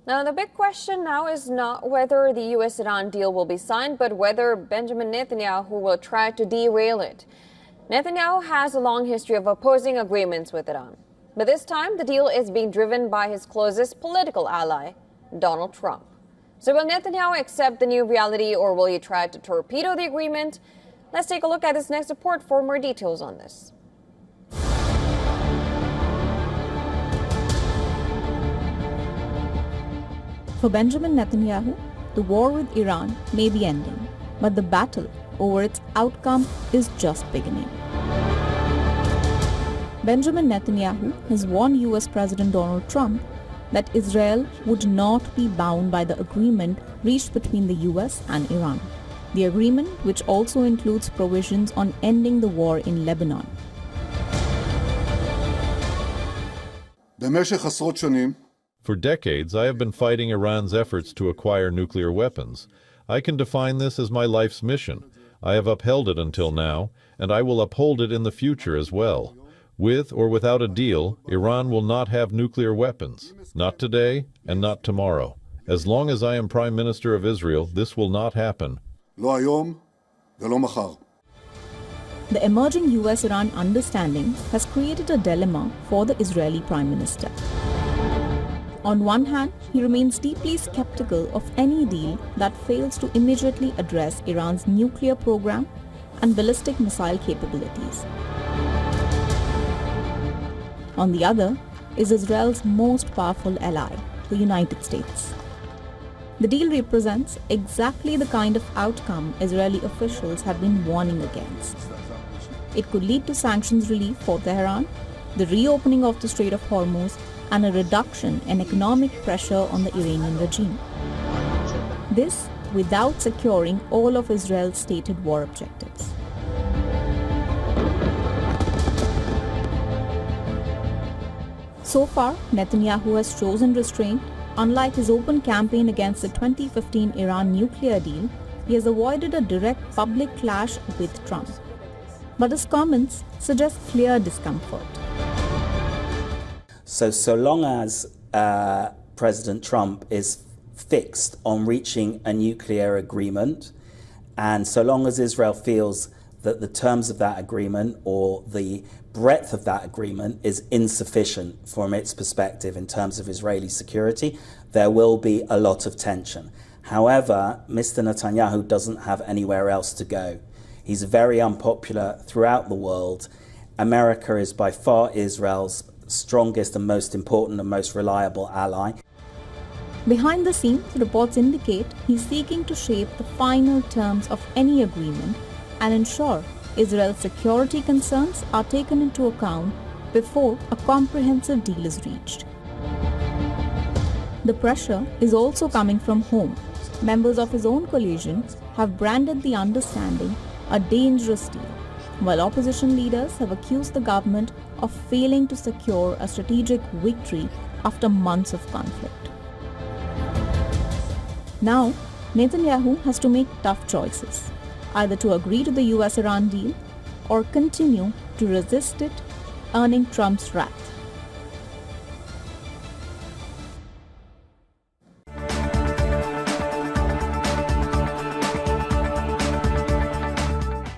Now, the big question now is not whether the U.S.-Iran deal will be signed, but whether Benjamin Netanyahu will try to derail it. Netanyahu has a long history of opposing agreements with Iran. But this time, the deal is being driven by his closest political ally, Donald Trump. So will Netanyahu accept the new reality, or will he try to torpedo the agreement? Let's take a look at this next report for more details on this. For Benjamin Netanyahu, the war with Iran may be ending, but the battle over its outcome is just beginning. Benjamin Netanyahu has warned US President Donald Trump that Israel would not be bound by the agreement reached between the US and Iran. The agreement, which also includes provisions on ending the war in Lebanon. For decades, I have been fighting Iran's efforts to acquire nuclear weapons. I can define this as my life's mission. I have upheld it until now, and I will uphold it in the future as well. With or without a deal, Iran will not have nuclear weapons. Not today and not tomorrow. As long as I am Prime Minister of Israel, this will not happen. The emerging US-Iran understanding has created a dilemma for the Israeli Prime Minister. On one hand, he remains deeply skeptical of any deal that fails to immediately address Iran's nuclear program and ballistic missile capabilities. On the other is Israel's most powerful ally, the United States. The deal represents exactly the kind of outcome Israeli officials have been warning against. It could lead to sanctions relief for Tehran, the reopening of the Strait of Hormuz, and a reduction in economic pressure on the Iranian regime. This without securing all of Israel's stated war objectives. So far, Netanyahu has chosen restraint. Unlike his open campaign against the 2015 Iran nuclear deal, he has avoided a direct public clash with Trump. But his comments suggest clear discomfort. So long as President Trump is fixed on reaching a nuclear agreement, and so long as Israel feels that the terms of that agreement or the breadth of that agreement is insufficient from its perspective in terms of Israeli security, there will be a lot of tension. However, Mr. Netanyahu doesn't have anywhere else to go. He's very unpopular throughout the world. America is by far Israel's strongest and most important and most reliable ally. Behind the scenes, reports indicate he's seeking to shape the final terms of any agreement and ensure Israel's security concerns are taken into account before a comprehensive deal is reached. The pressure is also coming from home. Members of his own coalition have branded the understanding a dangerous deal, while opposition leaders have accused the government of failing to secure a strategic victory after months of conflict. Now, Netanyahu has to make tough choices, either to agree to the US-Iran deal or continue to resist it, earning Trump's wrath.